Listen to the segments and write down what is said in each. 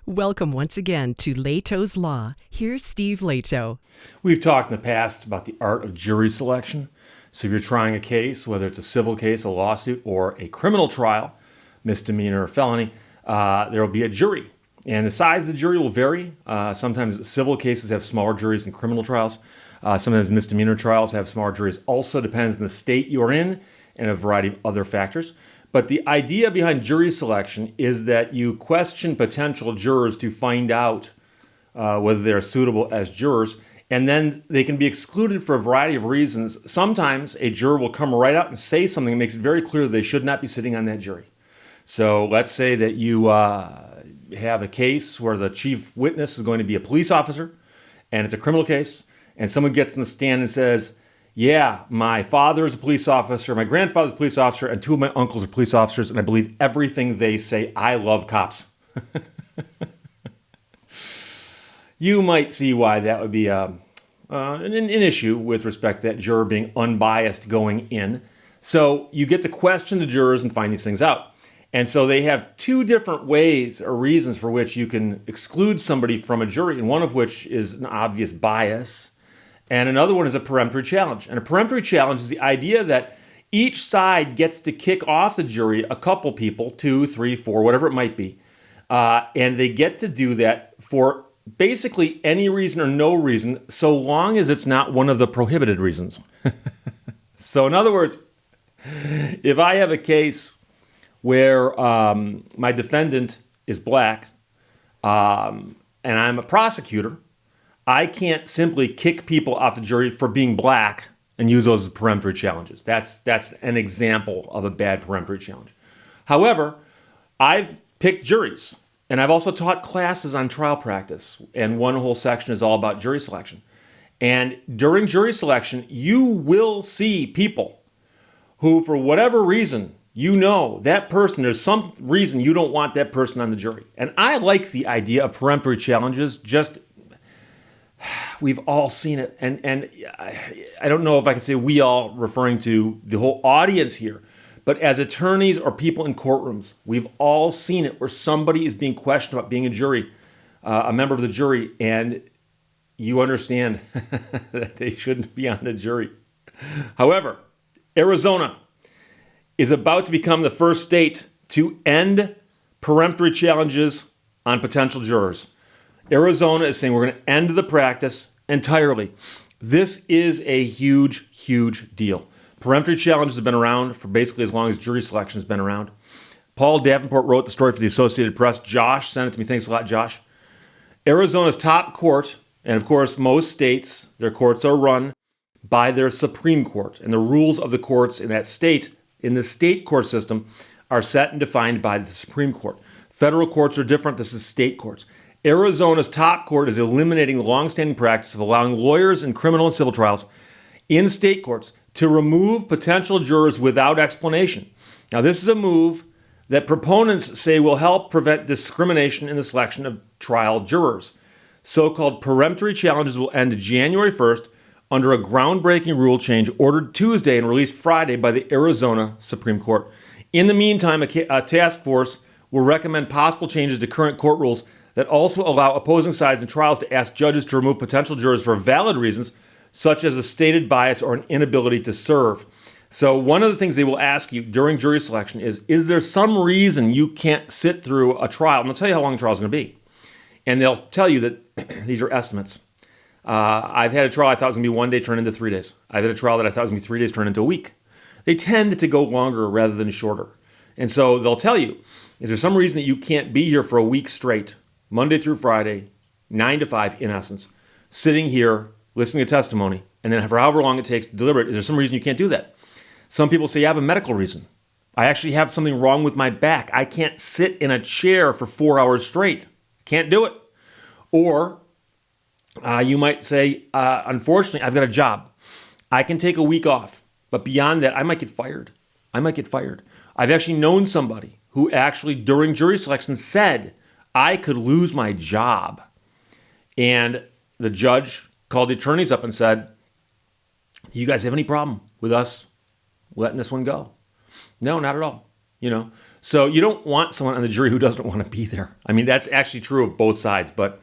Welcome once again to Lehto's Law. Here's Steve Lehto. We've talked in the past about the art of jury selection. So if you're trying a case, whether it's a civil case, a lawsuit, or a criminal trial, misdemeanor or felony, there will be a jury. And the size of the jury will vary. Sometimes civil cases have smaller juries than criminal trials. Sometimes misdemeanor trials have smaller juries. Also depends on the state you're in and a variety of other factors. But the idea behind jury selection is that you question potential jurors to find out whether they're suitable as jurors, and then they can be excluded for a variety of reasons. Sometimes a juror will come right out and say something that makes it very clear that they should not be sitting on that jury. So let's say that you have a case where the chief witness is going to be a police officer, and it's a criminal case, and someone gets in the stand and says, yeah, my father is a police officer, my grandfather's a police officer, and two of my uncles are police officers, and I believe everything they say. I love cops. You might see why that would be an issue with respect to that juror being unbiased going in. So you get to question the jurors and find these things out. And so they have two different ways or reasons for which you can exclude somebody from a jury, and one of which is an obvious bias. And another one is a peremptory challenge. And a peremptory challenge is the idea that each side gets to kick off the jury a couple people, 2, 3, 4, whatever it might be. And they get to do that for basically any reason or no reason, so long as it's not one of the prohibited reasons. So in other words, if I have a case where my defendant is black and I'm a prosecutor, I can't simply kick people off the jury for being black and use those as peremptory challenges. That's an example of a bad peremptory challenge. However, I've picked juries, and I've also taught classes on trial practice, and one whole section is all about jury selection. And during jury selection, you will see people who, for whatever reason, you know that person, there's some reason you don't want that person on the jury. And I like the idea of peremptory challenges. We've all seen it, and I don't know if I can say we all, referring to the whole audience here, but as attorneys or people in courtrooms, we've all seen it where somebody is being questioned about being a member of the jury, and you understand that they shouldn't be on the jury. However, Arizona is about to become the first state to end peremptory challenges on potential jurors. Arizona is saying we're going to end the practice entirely. This is a huge, huge deal. Peremptory challenges have been around for basically as long as jury selection has been around. Paul Davenport wrote the story for the Associated Press. Josh sent it to me. Thanks a lot, Josh. Arizona's top court, and of course most states, their courts are run by their Supreme Court. And the rules of the courts in that state, in the state court system, are set and defined by the Supreme Court. Federal courts are different. This is state courts. Arizona's top court is eliminating the longstanding practice of allowing lawyers in criminal and civil trials in state courts to remove potential jurors without explanation. Now, this is a move that proponents say will help prevent discrimination in the selection of trial jurors. So-called peremptory challenges will end January 1st under a groundbreaking rule change ordered Tuesday and released Friday by the Arizona Supreme Court. In the meantime, a task force will recommend possible changes to current court rules that also allow opposing sides in trials to ask judges to remove potential jurors for valid reasons, such as a stated bias or an inability to serve. So one of the things they will ask you during jury selection is there some reason you can't sit through a trial? And they'll tell you how long the trial is going to be. And they'll tell you that these are estimates. I've had a trial I thought was going to be 1 day turn into 3 days. I've had a trial that I thought was going to be 3 days turn into a week. They tend to go longer rather than shorter. And so they'll tell you, is there some reason that you can't be here for a week straight, Monday through Friday, 9 to 5 in essence, sitting here, listening to testimony, and then for however long it takes to deliberate, is there some reason you can't do that? Some people say, I have a medical reason. I actually have something wrong with my back. I can't sit in a chair for 4 hours straight. Can't do it. Or you might say, unfortunately, I've got a job. I can take a week off, but beyond that, I might get fired. I've actually known somebody who actually during jury selection said, I could lose my job. And the judge called the attorneys up and said, do you guys have any problem with us letting this one go? No, not at all. So you don't want someone on the jury who doesn't want to be there. I mean, that's actually true of both sides. But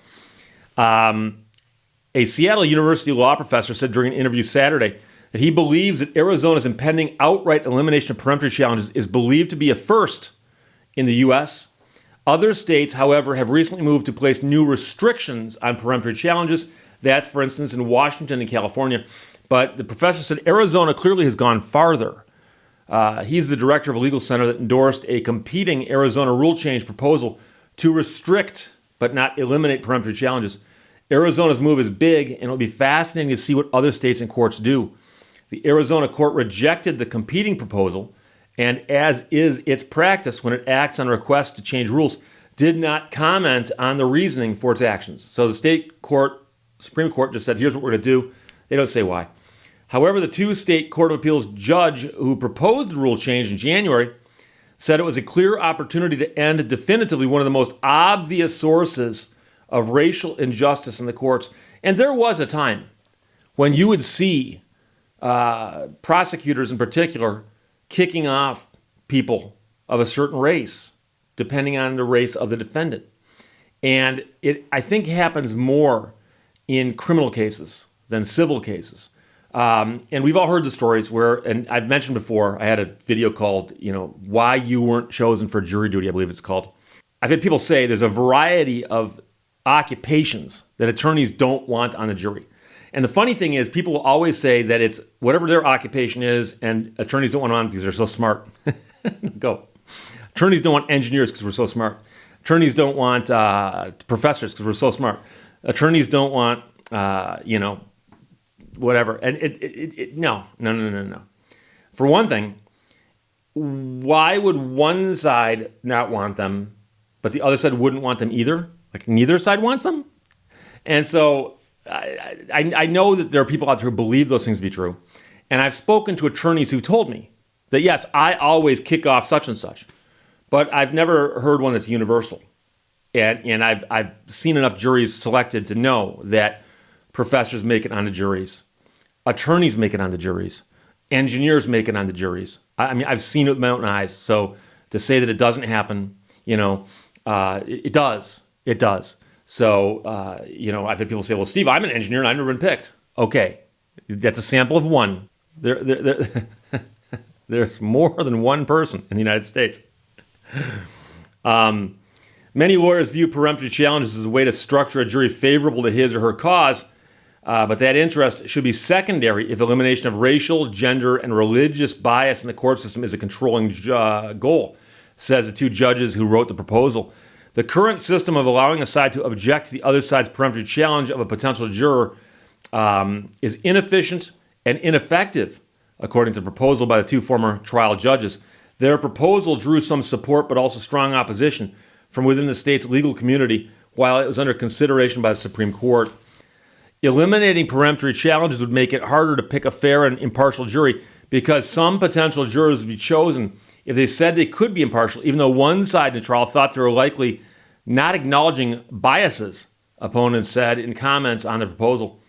a Seattle University law professor said during an interview Saturday that he believes that Arizona's impending outright elimination of peremptory challenges is believed to be a first in the U.S. Other states, however, have recently moved to place new restrictions on peremptory challenges. That's, for instance, in Washington and California. But the professor said Arizona clearly has gone farther. He's the director of a legal center that endorsed a competing Arizona rule change proposal to restrict but not eliminate peremptory challenges. Arizona's move is big, and it'll be fascinating to see what other states and courts do. The Arizona court rejected the competing proposal, and as is its practice when it acts on requests to change rules, did not comment on the reasoning for its actions. So the state court, Supreme Court, just said, here's what we're going to do. They don't say why. However, the two state court of appeals judge who proposed the rule change in January said it was a clear opportunity to end definitively one of the most obvious sources of racial injustice in the courts. And there was a time when you would see prosecutors in particular kicking off people of a certain race, depending on the race of the defendant. And it, I think, happens more in criminal cases than civil cases. And we've all heard the stories where, and I've mentioned before, I had a video called, Why You Weren't Chosen for Jury Duty, I believe it's called. I've had people say there's a variety of occupations that attorneys don't want on the jury. And the funny thing is, people will always say that it's whatever their occupation is, and attorneys don't want them on because they're so smart. Go. Attorneys don't want engineers because we're so smart. Attorneys don't want professors because we're so smart. Attorneys don't want, whatever. And no. For one thing, why would one side not want them, but the other side wouldn't want them either? Like neither side wants them? And so I know that there are people out there who believe those things to be true. And I've spoken to attorneys who've told me that, yes, I always kick off such and such, but I've never heard one that's universal. And I've seen enough juries selected to know that professors make it onto juries, attorneys make it onto juries, engineers make it onto juries. I mean, I've seen it with my own eyes. So to say that it doesn't happen, it does. It does. So, I've had people say, well, Steve, I'm an engineer and I've never been picked. Okay, that's a sample of one. There's more than one person in the United States. Many lawyers view peremptory challenges as a way to structure a jury favorable to his or her cause, but that interest should be secondary if elimination of racial, gender, and religious bias in the court system is a controlling goal, says the two judges who wrote the proposal. The current system of allowing a side to object to the other side's peremptory challenge of a potential juror is inefficient and ineffective, according to the proposal by the two former trial judges. Their proposal drew some support but also strong opposition from within the state's legal community while it was under consideration by the Supreme Court. Eliminating peremptory challenges would make it harder to pick a fair and impartial jury because some potential jurors would be chosen if they said they could be impartial, even though one side in the trial thought they were likely not acknowledging biases, opponents said in comments on the proposal.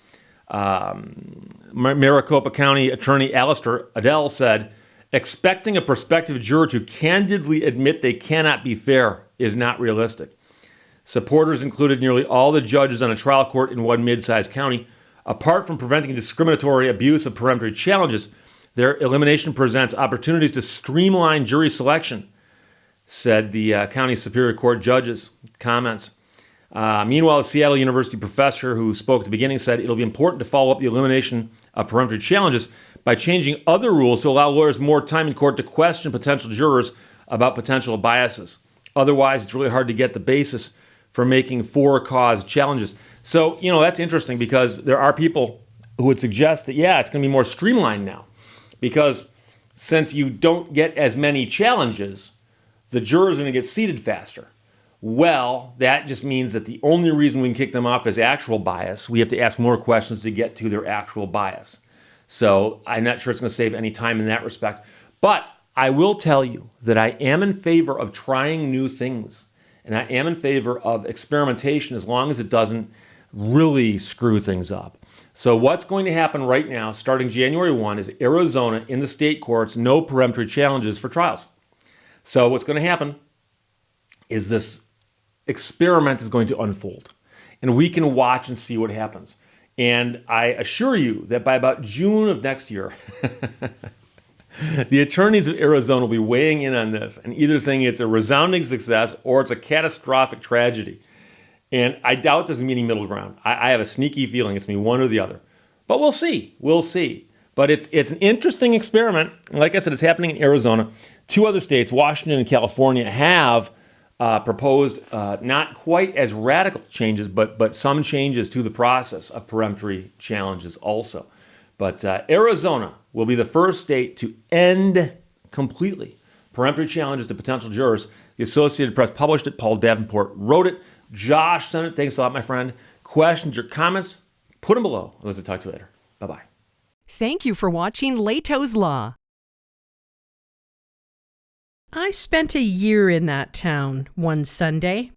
Maricopa County Attorney Alistair Adele said, expecting a prospective juror to candidly admit they cannot be fair is not realistic. Supporters included nearly all the judges on a trial court in one mid-sized county. Apart from preventing discriminatory abuse of peremptory challenges, their elimination presents opportunities to streamline jury selection, said the county Superior Court judges' comments. Meanwhile, a Seattle University professor who spoke at the beginning said it'll be important to follow up the elimination of peremptory challenges by changing other rules to allow lawyers more time in court to question potential jurors about potential biases. Otherwise, it's really hard to get the basis for making for-cause challenges. So, that's interesting because there are people who would suggest that, it's going to be more streamlined now. Because since you don't get as many challenges, the jurors are going to get seated faster. Well, that just means that the only reason we can kick them off is actual bias. We have to ask more questions to get to their actual bias. So I'm not sure it's going to save any time in that respect. But I will tell you that I am in favor of trying new things. And I am in favor of experimentation as long as it doesn't really screw things up. So what's going to happen right now, starting January 1, is Arizona in the state courts, no peremptory challenges for trials. So what's going to happen is this experiment is going to unfold, and we can watch and see what happens. And I assure you that by about June of next year, the attorneys of Arizona will be weighing in on this and either saying it's a resounding success or it's a catastrophic tragedy. And I doubt there's going to be any middle ground. I have a sneaky feeling it's going to be one or the other. But we'll see. We'll see. But it's an interesting experiment. Like I said, it's happening in Arizona. 2 other states, Washington and California, have proposed not quite as radical changes, but some changes to the process of peremptory challenges also. But Arizona will be the first state to end completely peremptory challenges to potential jurors. The Associated Press published it. Paul Davenport wrote it. Josh sent it. Thanks a lot, my friend. Questions or comments, put them below. Let's talk to you later. Bye-bye. Thank you for watching Lehto's Law. I spent a year in that town one Sunday.